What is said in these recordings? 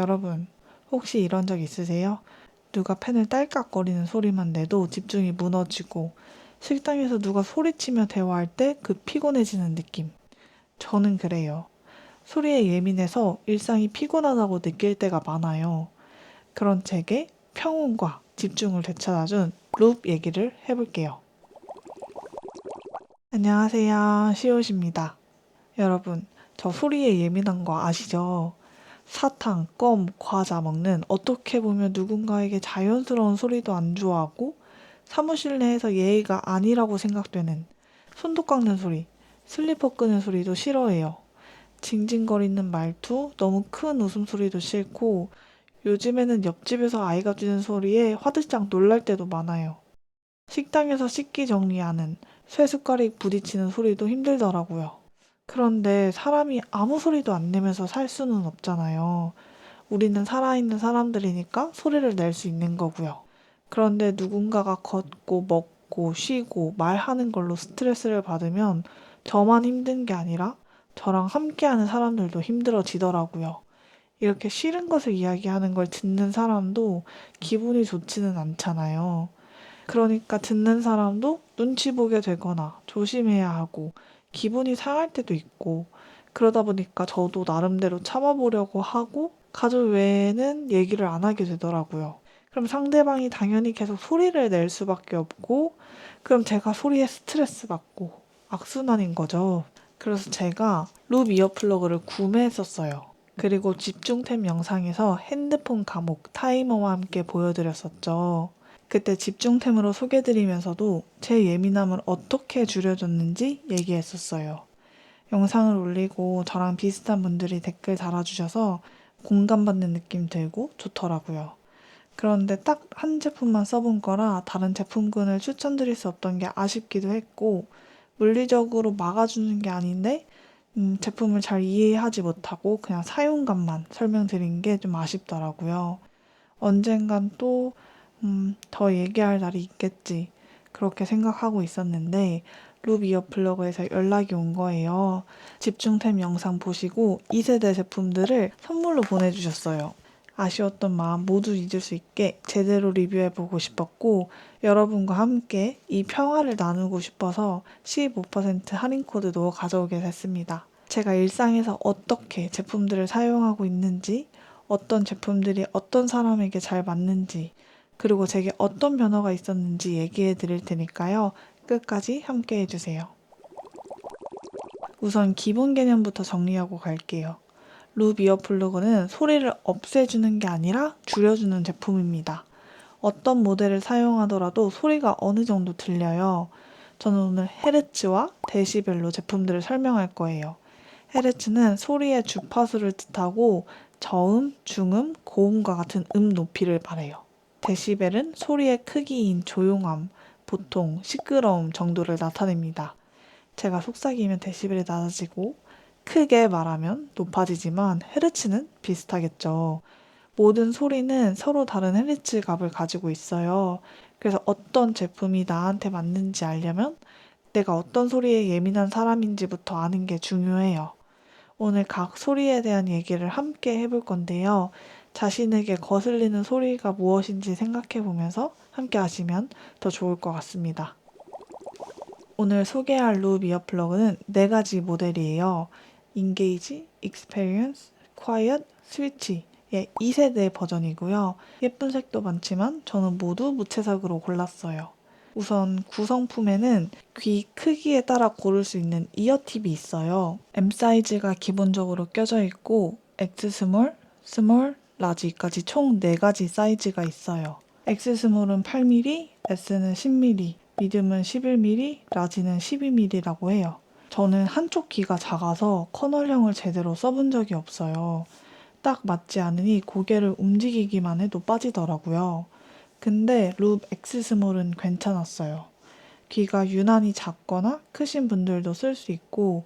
여러분, 혹시 이런 적 있으세요? 누가 펜을 딸깍거리는 소리만 내도 집중이 무너지고, 식당에서 누가 소리치며 대화할 때 그 피곤해지는 느낌. 저는 그래요. 소리에 예민해서 일상이 피곤하다고 느낄 때가 많아요. 그런 제게 평온과 집중을 되찾아준 룹 얘기를 해볼게요. 안녕하세요. 시옷입니다. 여러분, 저 소리에 예민한 거 아시죠? 사탕, 껌, 과자 먹는 어떻게 보면 누군가에게 자연스러운 소리도 안 좋아하고 사무실 내에서 예의가 아니라고 생각되는 손톱 깎는 소리, 슬리퍼 끄는 소리도 싫어해요. 징징거리는 말투, 너무 큰 웃음소리도 싫고 요즘에는 옆집에서 아이가 짖는 소리에 화들짝 놀랄 때도 많아요. 식당에서 식기 정리하는 쇠숟가락 부딪히는 소리도 힘들더라고요. 그런데 사람이 아무 소리도 안 내면서 살 수는 없잖아요. 우리는 살아있는 사람들이니까 소리를 낼 수 있는 거고요. 그런데 누군가가 걷고 먹고 쉬고 말하는 걸로 스트레스를 받으면 저만 힘든 게 아니라 저랑 함께하는 사람들도 힘들어지더라고요. 이렇게 싫은 것을 이야기하는 걸 듣는 사람도 기분이 좋지는 않잖아요. 그러니까 듣는 사람도 눈치 보게 되거나 조심해야 하고 기분이 상할 때도 있고 그러다 보니까 저도 나름대로 참아보려고 하고 가족 외에는 얘기를 안 하게 되더라고요. 그럼 상대방이 당연히 계속 소리를 낼 수밖에 없고 그럼 제가 소리에 스트레스 받고 악순환인 거죠. 그래서 제가 룹 이어플러그를 구매했었어요. 그리고 집중템 영상에서 핸드폰 감옥 타이머와 함께 보여드렸었죠. 그때 집중템으로 소개드리면서도 제 예민함을 어떻게 줄여줬는지 얘기했었어요. 영상을 올리고 저랑 비슷한 분들이 댓글 달아주셔서 공감받는 느낌 들고 좋더라고요. 그런데 딱 한 제품만 써본 거라 다른 제품군을 추천드릴 수 없던 게 아쉽기도 했고 물리적으로 막아주는 게 아닌데 제품을 잘 이해하지 못하고 그냥 사용감만 설명드린 게 좀 아쉽더라고요. 언젠간 또 더 얘기할 날이 있겠지. 그렇게 생각하고 있었는데 룹 이어플러그에서 연락이 온 거예요. 집중템 영상 보시고 2세대 제품들을 선물로 보내주셨어요. 아쉬웠던 마음 모두 잊을 수 있게 제대로 리뷰해보고 싶었고 여러분과 함께 이 평화를 나누고 싶어서 15% 할인 코드도 가져오게 됐습니다. 제가 일상에서 어떻게 제품들을 사용하고 있는지 어떤 제품들이 어떤 사람에게 잘 맞는지 그리고 제게 어떤 변화가 있었는지 얘기해 드릴 테니까요. 끝까지 함께 해주세요. 우선 기본 개념부터 정리하고 갈게요. 룹 이어플러그는 소리를 없애주는 게 아니라 줄여주는 제품입니다. 어떤 모델을 사용하더라도 소리가 어느 정도 들려요. 저는 오늘 헤르츠와 데시벨로 제품들을 설명할 거예요. 헤르츠는 소리의 주파수를 뜻하고 저음, 중음, 고음과 같은 높이를 말해요. 데시벨은 소리의 크기인 조용함, 보통 시끄러움 정도를 나타냅니다. 제가 속삭이면 데시벨이 낮아지고 크게 말하면 높아지지만 헤르츠는 비슷하겠죠. 모든 소리는 서로 다른 헤르츠 값을 가지고 있어요. 그래서 어떤 제품이 나한테 맞는지 알려면 내가 어떤 소리에 예민한 사람인지부터 아는 게 중요해요. 오늘 각 소리에 대한 얘기를 함께 해볼 건데요. 자신에게 거슬리는 소리가 무엇인지 생각해 보면서 함께 하시면 더 좋을 것 같습니다. 오늘 소개할 룹 이어플러그는 4가지 모델이에요. 인게이지, 익스페리언스, quiet, 스위치의 2세대 버전이고요. 예쁜 색도 많지만 저는 모두 무채색으로 골랐어요. 우선 구성품에는 귀 크기에 따라 고를 수 있는 이어팁이 있어요. M 사이즈가 기본적으로 껴져 있고 X 스몰, 스몰, 라지까지 총 4가지 사이즈가 있어요. X 스몰은 8mm, S는 10mm, 미디움은 11mm, 라지는 12mm라고 해요. 저는 한쪽 귀가 작아서 커널형을 제대로 써본 적이 없어요. 딱 맞지 않으니 고개를 움직이기만 해도 빠지더라고요. 근데 룹 X 스몰은 괜찮았어요. 귀가 유난히 작거나 크신 분들도 쓸 수 있고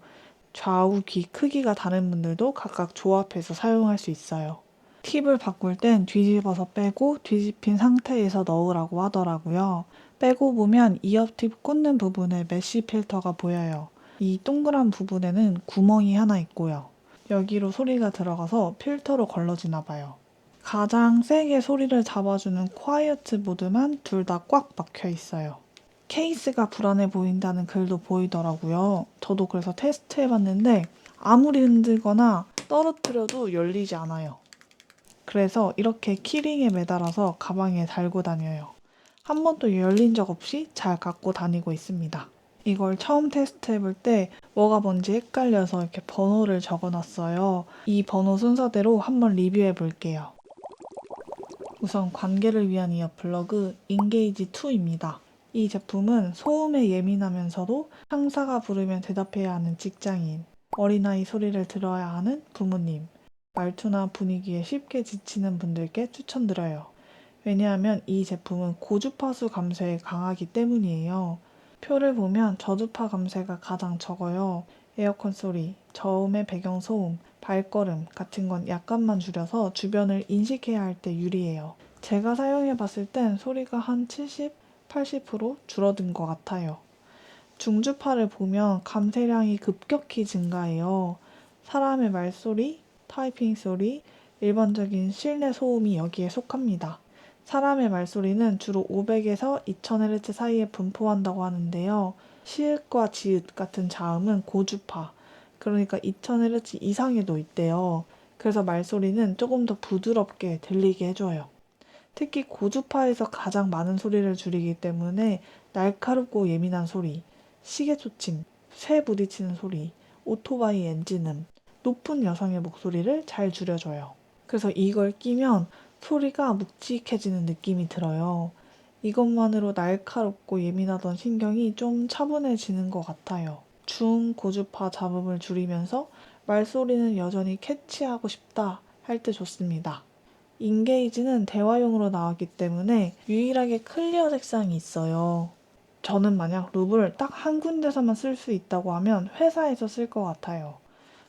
좌우 귀 크기가 다른 분들도 각각 조합해서 사용할 수 있어요. 팁을 바꿀 땐 뒤집어서 빼고 뒤집힌 상태에서 넣으라고 하더라고요. 빼고 보면 이어팁 꽂는 부분에 메쉬 필터가 보여요. 이 동그란 부분에는 구멍이 하나 있고요. 여기로 소리가 들어가서 필터로 걸러지나 봐요. 가장 세게 소리를 잡아주는 quiet 모드만 둘 다 꽉 막혀 있어요. 케이스가 불안해 보인다는 글도 보이더라고요. 저도 그래서 테스트 해봤는데 아무리 흔들거나 떨어뜨려도 열리지 않아요. 그래서 이렇게 키링에 매달아서 가방에 달고 다녀요. 한 번도 열린 적 없이 잘 갖고 다니고 있습니다. 이걸 처음 테스트 해볼 때 뭐가 뭔지 헷갈려서 이렇게 번호를 적어놨어요. 이 번호 순서대로 한번 리뷰해 볼게요. 우선 관계를 위한 이어플러그 인게이지2입니다. 이 제품은 소음에 예민하면서도 상사가 부르면 대답해야 하는 직장인, 어린아이 소리를 들어야 하는 부모님, 말투나 분위기에 쉽게 지치는 분들께 추천드려요. 왜냐하면 이 제품은 고주파수 감쇄에 강하기 때문이에요. 표를 보면 저주파 감쇄가 가장 적어요. 에어컨 소리, 저음의 배경소음, 발걸음 같은 건 약간만 줄여서 주변을 인식해야 할 때 유리해요. 제가 사용해 봤을 땐 소리가 한 70, 80% 줄어든 것 같아요. 중주파를 보면 감쇄량이 급격히 증가해요. 사람의 말소리, 타이핑 소리, 일반적인 실내 소음이 여기에 속합니다. 사람의 말소리는 주로 500에서 2000Hz 사이에 분포한다고 하는데요. 시읒과 지읒 같은 자음은 고주파, 그러니까 2000Hz 이상에도 있대요. 그래서 말소리는 조금 더 부드럽게 들리게 해줘요. 특히 고주파에서 가장 많은 소리를 줄이기 때문에 날카롭고 예민한 소리, 시계 초침, 새 부딪히는 소리, 오토바이 엔진음, 높은 여성의 목소리를 잘 줄여줘요. 그래서 이걸 끼면 소리가 묵직해지는 느낌이 들어요. 이것만으로 날카롭고 예민하던 신경이 좀 차분해지는 것 같아요. 중고주파 잡음을 줄이면서 말소리는 여전히 캐치하고 싶다 할 때 좋습니다. 인게이지는 대화용으로 나왔기 때문에 유일하게 클리어 색상이 있어요. 저는 만약 룹을 딱 한 군데서만 쓸 수 있다고 하면 회사에서 쓸 것 같아요.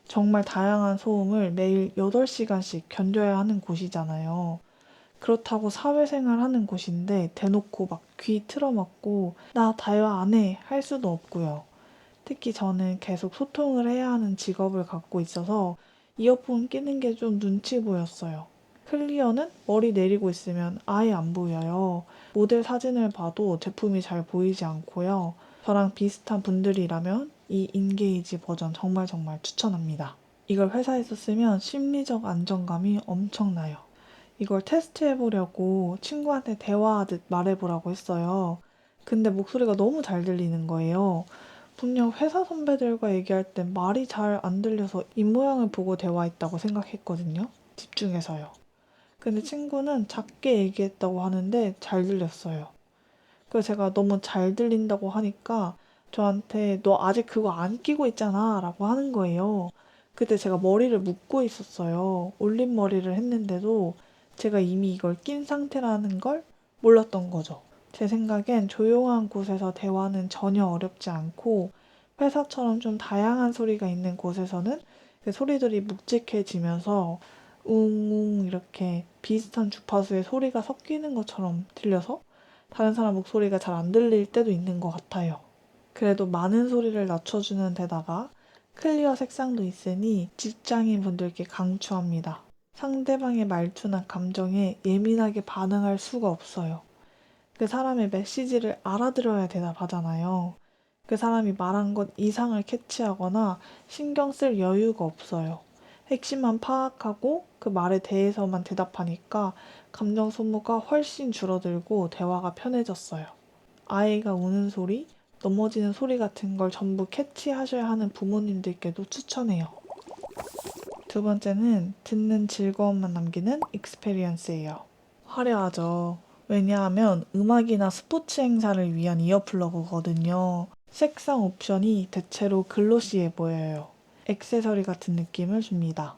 정말 다양한 소음을 매일 8시간씩 견뎌야 하는 곳이잖아요. 그렇다고 사회생활 하는 곳인데 대놓고 막 귀 틀어막고 나 대화 안 해 할 수도 없고요. 특히 저는 계속 소통을 해야 하는 직업을 갖고 있어서 이어폰 끼는 게 좀 눈치 보였어요. 클리어는 머리 내리고 있으면 아예 안 보여요. 모델 사진을 봐도 제품이 잘 보이지 않고요. 저랑 비슷한 분들이라면 이 인게이지 버전 정말 추천합니다. 이걸 회사에서 쓰면 심리적 안정감이 엄청나요. 이걸 테스트해보려고 친구한테 대화하듯 말해보라고 했어요. 근데 목소리가 너무 잘 들리는 거예요. 분명 회사 선배들과 얘기할 땐 말이 잘 안 들려서 입모양을 보고 대화했다고 생각했거든요. 집중해서요. 근데 친구는 작게 얘기했다고 하는데 잘 들렸어요. 그래서 제가 너무 잘 들린다고 하니까 저한테 너 아직 그거 안 끼고 있잖아 라고 하는 거예요. 그때 제가 머리를 묶고 있었어요. 올린 머리를 했는데도 제가 이미 이걸 낀 상태라는 걸 몰랐던 거죠. 제 생각엔 조용한 곳에서 대화는 전혀 어렵지 않고 회사처럼 좀 다양한 소리가 있는 곳에서는 그 소리들이 묵직해지면서 웅웅 이렇게 비슷한 주파수의 소리가 섞이는 것처럼 들려서 다른 사람 목소리가 잘 안 들릴 때도 있는 것 같아요. 그래도 많은 소리를 낮춰주는 데다가 클리어 색상도 있으니 직장인 분들께 강추합니다. 상대방의 말투나 감정에 예민하게 반응할 수가 없어요. 그 사람의 메시지를 알아들어야 대답하잖아요. 그 사람이 말한 것 이상을 캐치하거나 신경 쓸 여유가 없어요. 핵심만 파악하고 그 말에 대해서만 대답하니까 감정 소모가 훨씬 줄어들고 대화가 편해졌어요. 아이가 우는 소리, 넘어지는 소리 같은 걸 전부 캐치하셔야 하는 부모님들께도 추천해요. 두 번째는 듣는 즐거움만 남기는 익스페리언스예요. 화려하죠. 왜냐하면 음악이나 스포츠 행사를 위한 이어플러그거든요. 색상 옵션이 대체로 글로시해 보여요. 액세서리 같은 느낌을 줍니다.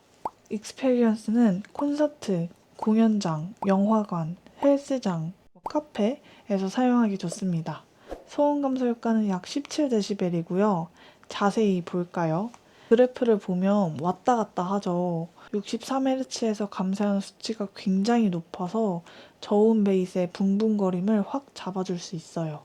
익스페리언스는 콘서트, 공연장, 영화관, 헬스장, 카페에서 사용하기 좋습니다. 소음 감소 효과는 약 17dB이고요. 자세히 볼까요? 그래프를 보면 왔다 갔다 하죠. 63Hz에서 감소하는 수치가 굉장히 높아서 저음 베이스의 붕붕거림을 확 잡아줄 수 있어요.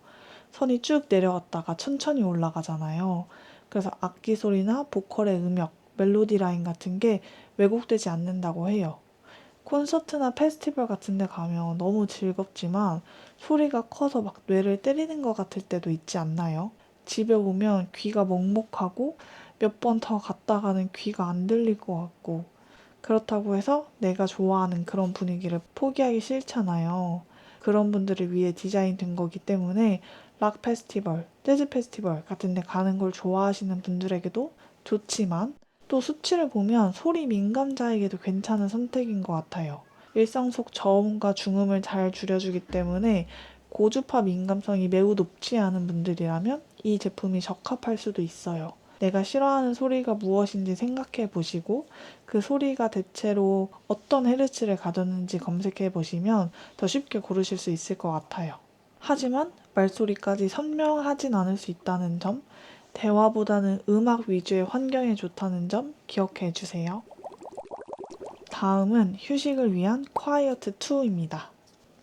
선이 쭉 내려갔다가 천천히 올라가잖아요. 그래서 악기 소리나 보컬의 음역, 멜로디 라인 같은 게 왜곡되지 않는다고 해요. 콘서트나 페스티벌 같은 데 가면 너무 즐겁지만 소리가 커서 막 뇌를 때리는 것 같을 때도 있지 않나요? 집에 오면 귀가 먹먹하고 몇 번 더 갔다가는 귀가 안 들릴 것 같고 그렇다고 해서 내가 좋아하는 그런 분위기를 포기하기 싫잖아요. 그런 분들을 위해 디자인된 거기 때문에 락 페스티벌, 재즈 페스티벌 같은 데 가는 걸 좋아하시는 분들에게도 좋지만 또 수치를 보면 소리 민감자에게도 괜찮은 선택인 것 같아요. 일상 속 저음과 중음을 잘 줄여주기 때문에 고주파 민감성이 매우 높지 않은 분들이라면 이 제품이 적합할 수도 있어요. 내가 싫어하는 소리가 무엇인지 생각해 보시고 그 소리가 대체로 어떤 헤르츠를 가졌는지 검색해 보시면 더 쉽게 고르실 수 있을 것 같아요. 하지만 말소리까지 선명하진 않을 수 있다는 점, 대화보다는 음악 위주의 환경에 좋다는 점 기억해 주세요. 다음은 휴식을 위한 quiet 2입니다.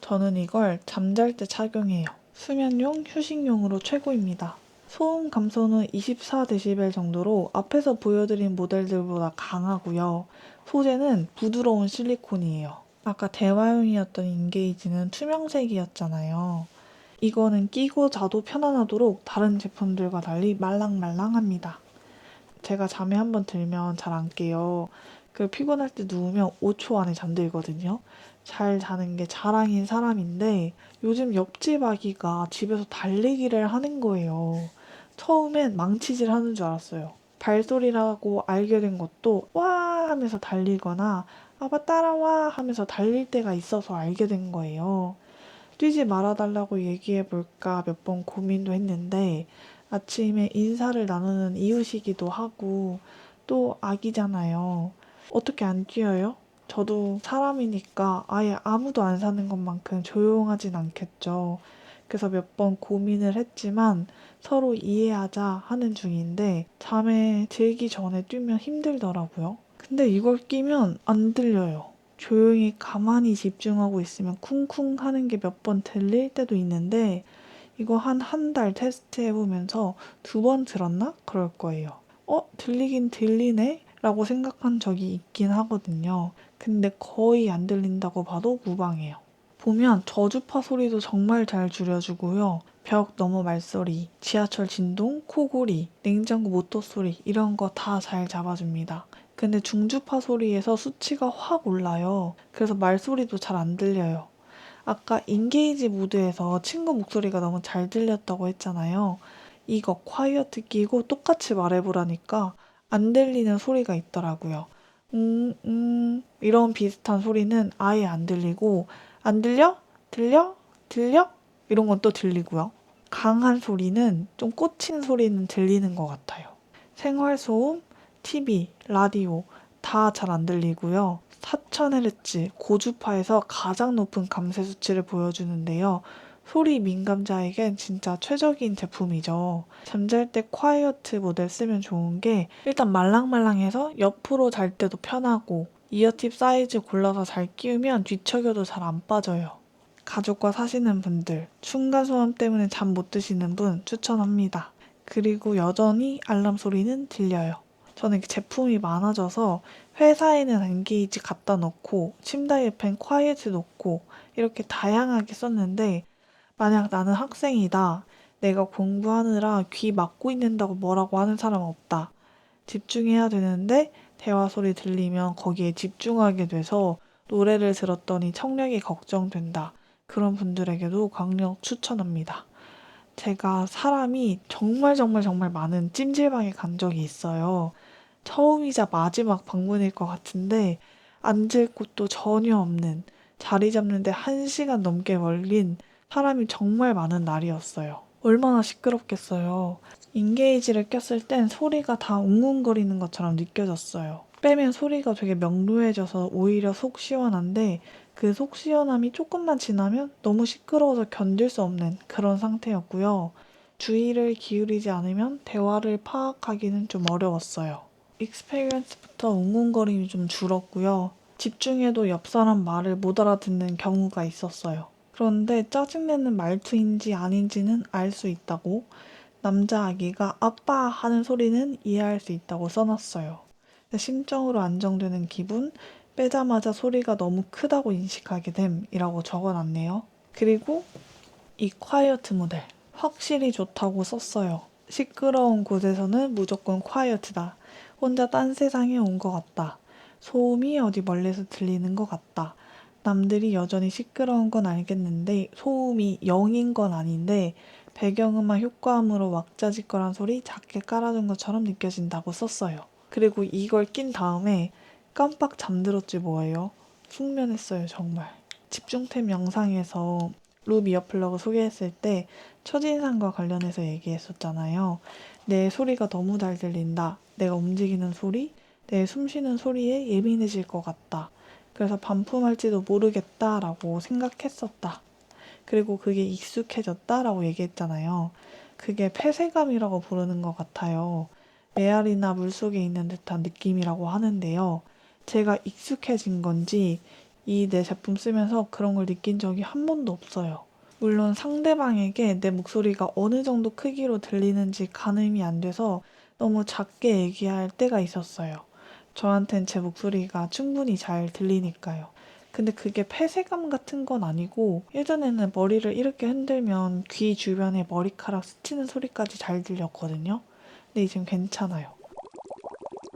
저는 이걸 잠잘 때 착용해요. 수면용, 휴식용으로 최고입니다. 소음 감소는 24dB 정도로 앞에서 보여드린 모델들보다 강하고요. 소재는 부드러운 실리콘이에요. 아까 대화용이었던 인게이지는 투명색이었잖아요. 이거는 끼고 자도 편안하도록 다른 제품들과 달리 말랑말랑합니다. 제가 잠에 한번 들면 잘 안 깨요. 그 피곤할 때 누우면 5초 안에 잠들거든요. 잘 자는 게 자랑인 사람인데 요즘 옆집 아기가 집에서 달리기를 하는 거예요. 처음엔 망치질 하는 줄 알았어요. 발소리라고 알게 된 것도 와 하면서 달리거나 아빠 따라와 하면서 달릴 때가 있어서 알게 된 거예요. 뛰지 말아달라고 얘기해 볼까 몇 번 고민도 했는데 아침에 인사를 나누는 이유시기도 하고 또 아기잖아요. 어떻게 안 뛰어요? 저도 사람이니까 아예 아무도 안 사는 것만큼 조용하진 않겠죠. 그래서 몇 번 고민을 했지만 서로 이해하자 하는 중인데 잠에 들기 전에 뛰면 힘들더라고요. 근데 이걸 끼면 안 들려요. 조용히 가만히 집중하고 있으면 쿵쿵 하는 게 몇 번 들릴 때도 있는데 이거 한 달 테스트 해보면서 2번 들었나? 그럴 거예요. 들리긴 들리네? 라고 생각한 적이 있긴 하거든요. 근데 거의 안 들린다고 봐도 무방해요. 보면 저주파 소리도 정말 잘 줄여주고요. 벽 너머 말소리, 지하철 진동, 코골이, 냉장고 모터 소리 이런 거 다 잘 잡아줍니다. 근데 중주파 소리에서 수치가 확 올라요. 그래서 말소리도 잘 안 들려요. 아까 인게이지 모드에서 친구 목소리가 너무 잘 들렸다고 했잖아요. 이거 콰이어트 끼고 똑같이 말해보라니까 안 들리는 소리가 있더라고요. 이런 비슷한 소리는 아예 안 들리고 안 들려? 들려? 들려? 이런 건 또 들리고요. 강한 소리는 좀 꽂힌 소리는 들리는 것 같아요. 생활소음, TV, 라디오 다 잘 안 들리고요. 4000Hz 고주파에서 가장 높은 감쇄 수치를 보여주는데요. 소리 민감자에겐 진짜 최적인 제품이죠. 잠잘 때 콰이어트 모델 쓰면 좋은 게 일단 말랑말랑해서 옆으로 잘 때도 편하고 이어팁 사이즈 골라서 잘 끼우면 뒤척여도 잘 안 빠져요. 가족과 사시는 분들, 층간소음 때문에 잠 못 드시는 분 추천합니다. 그리고 여전히 알람 소리는 들려요. 저는 제품이 많아져서 회사에는 엔게이지 갖다 놓고 침대 옆엔 콰이어트 놓고 이렇게 다양하게 썼는데 만약 나는 학생이다. 내가 공부하느라 귀 막고 있는다고 뭐라고 하는 사람은 없다. 집중해야 되는데 대화 소리 들리면 거기에 집중하게 돼서 노래를 들었더니 청력이 걱정된다. 그런 분들에게도 강력 추천합니다. 제가 사람이 정말 정말 정말 많은 찜질방에 간 적이 있어요. 처음이자 마지막 방문일 것 같은데 앉을 곳도 전혀 없는 자리 잡는데 1시간 넘게 걸린 사람이 정말 많은 날이었어요. 얼마나 시끄럽겠어요. 인게이지를 꼈을 땐 소리가 다 웅웅거리는 것처럼 느껴졌어요. 빼면 소리가 되게 명료해져서 오히려 속 시원한데 그 속 시원함이 조금만 지나면 너무 시끄러워서 견딜 수 없는 그런 상태였고요. 주의를 기울이지 않으면 대화를 파악하기는 좀 어려웠어요. 익스페리언스부터 웅웅거림이 좀 줄었고요. 집중해도 옆 사람 말을 못 알아듣는 경우가 있었어요. 그런데 짜증내는 말투인지 아닌지는 알 수 있다고 남자 아기가 아빠 하는 소리는 이해할 수 있다고 써놨어요. 심적으로 안정되는 기분, 빼자마자 소리가 너무 크다고 인식하게 됨이라고 적어놨네요. 그리고 이 quiet 모델 확실히 좋다고 썼어요. 시끄러운 곳에서는 무조건 quiet다. 혼자 딴 세상에 온 것 같다. 소음이 어디 멀리서 들리는 것 같다. 남들이 여전히 시끄러운 건 알겠는데 소음이 0인 건 아닌데 배경음악 효과음으로 왁자지껄한 소리 작게 깔아둔 것처럼 느껴진다고 썼어요. 그리고 이걸 낀 다음에 깜빡 잠들었지 뭐예요. 숙면했어요 정말. 집중템 영상에서 룹 이어플러그 소개했을 때 첫인상과 관련해서 얘기했었잖아요. 내 소리가 너무 잘 들린다. 내가 움직이는 소리, 내 숨쉬는 소리에 예민해질 것 같다. 그래서 반품할지도 모르겠다라고 생각했었다. 그리고 그게 익숙해졌다라고 얘기했잖아요. 그게 폐쇄감이라고 부르는 것 같아요. 메아리나 물속에 있는 듯한 느낌이라고 하는데요. 제가 익숙해진 건지 이 내 제품 쓰면서 그런 걸 느낀 적이 한 번도 없어요. 물론 상대방에게 내 목소리가 어느 정도 크기로 들리는지 가늠이 안 돼서 너무 작게 얘기할 때가 있었어요. 저한텐 제 목소리가 충분히 잘 들리니까요. 근데 그게 폐쇄감 같은 건 아니고 예전에는 머리를 이렇게 흔들면 귀 주변에 머리카락 스치는 소리까지 잘 들렸거든요. 근데 이젠 괜찮아요.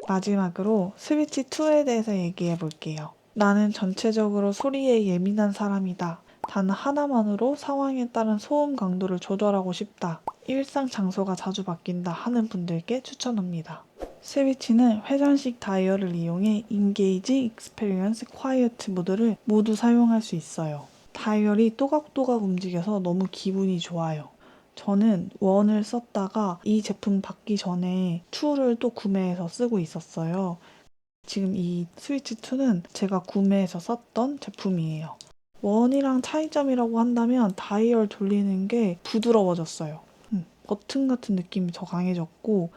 마지막으로 스위치 2에 대해서 얘기해 볼게요. 나는 전체적으로 소리에 예민한 사람이다. 단 하나만으로 상황에 따른 소음 강도를 조절하고 싶다. 일상 장소가 자주 바뀐다 하는 분들께 추천합니다. 스위치는 회전식 다이얼을 이용해 인게이지, 익스페리언스, 콰이어트 모드를 모두 사용할 수 있어요. 다이얼이 또각또각 움직여서 너무 기분이 좋아요. 저는 1을 썼다가 이 제품 받기 전에 2를 또 구매해서 쓰고 있었어요. 지금 이 스위치 2는 제가 구매해서 썼던 제품이에요. 1이랑 차이점이라고 한다면 다이얼 돌리는 게 부드러워졌어요. 버튼 같은 느낌이 더 강해졌고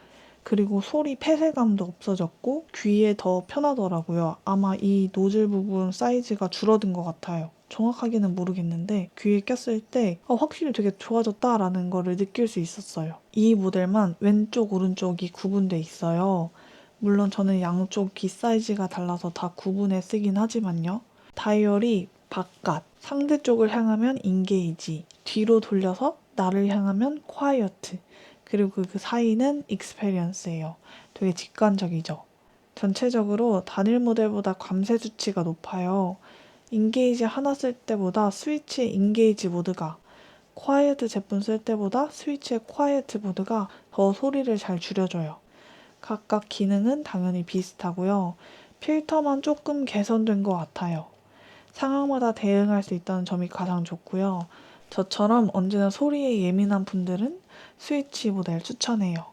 그리고 소리 폐쇄감도 없어졌고 귀에 더 편하더라고요. 아마 이 노즐 부분 사이즈가 줄어든 것 같아요. 정확하게는 모르겠는데 귀에 꼈을 때 확실히 되게 좋아졌다라는 거를 느낄 수 있었어요. 이 모델만 왼쪽 오른쪽이 구분돼 있어요. 물론 저는 양쪽 귀 사이즈가 달라서 다 구분해 쓰긴 하지만요. 다이얼이 바깥, 상대 쪽을 향하면 인게이지, 뒤로 돌려서 나를 향하면 quiet, 그리고 그 사이는 experience예요. 되게 직관적이죠. 전체적으로 단일 모델보다 감쇄 수치가 높아요. 인게이지 하나 쓸 때보다 스위치 인게이지 모드가, quiet 제품 쓸 때보다 스위치의 quiet 모드가 더 소리를 잘 줄여줘요. 각각 기능은 당연히 비슷하고요. 필터만 조금 개선된 것 같아요. 상황마다 대응할 수 있다는 점이 가장 좋고요. 저처럼 언제나 소리에 예민한 분들은 스위치 모델 추천해요.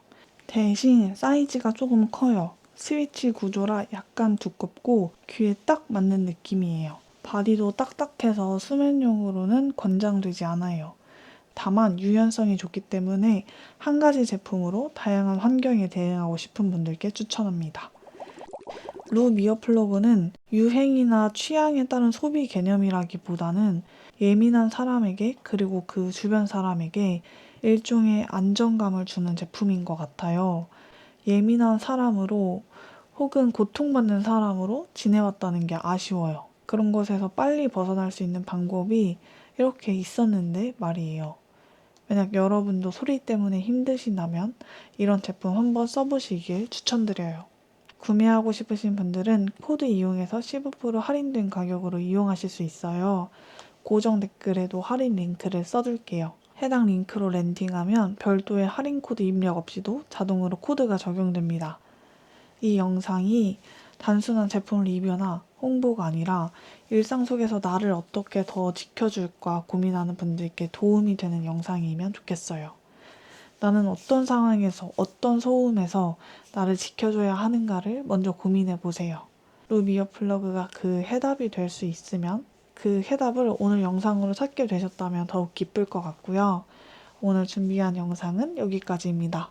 대신 사이즈가 조금 커요. 스위치 구조라 약간 두껍고 귀에 딱 맞는 느낌이에요. 바디도 딱딱해서 수면용으로는 권장되지 않아요. 다만 유연성이 좋기 때문에 한 가지 제품으로 다양한 환경에 대응하고 싶은 분들께 추천합니다. 룹 이어플러그는 유행이나 취향에 따른 소비 개념이라기보다는 예민한 사람에게 그리고 그 주변 사람에게 일종의 안정감을 주는 제품인 것 같아요. 예민한 사람으로 혹은 고통받는 사람으로 지내왔다는 게 아쉬워요. 그런 것에서 빨리 벗어날 수 있는 방법이 이렇게 있었는데 말이에요. 만약 여러분도 소리 때문에 힘드시다면 이런 제품 한번 써보시길 추천드려요. 구매하고 싶으신 분들은 코드 이용해서 15% 할인된 가격으로 이용하실 수 있어요. 고정 댓글에도 할인 링크를 써둘게요. 해당 링크로 랜딩하면 별도의 할인 코드 입력 없이도 자동으로 코드가 적용됩니다. 이 영상이 단순한 제품 리뷰나 홍보가 아니라 일상 속에서 나를 어떻게 더 지켜줄까 고민하는 분들께 도움이 되는 영상이면 좋겠어요. 나는 어떤 상황에서 어떤 소음에서 나를 지켜줘야 하는가를 먼저 고민해 보세요. 룹 이어플러그가 그 해답이 될 수 있으면 그 해답을 오늘 영상으로 찾게 되셨다면 더욱 기쁠 것 같고요. 오늘 준비한 영상은 여기까지입니다.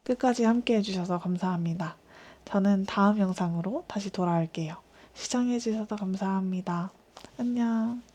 끝까지 함께 해주셔서 감사합니다. 저는 다음 영상으로 다시 돌아올게요. 시청해주셔서 감사합니다. 안녕.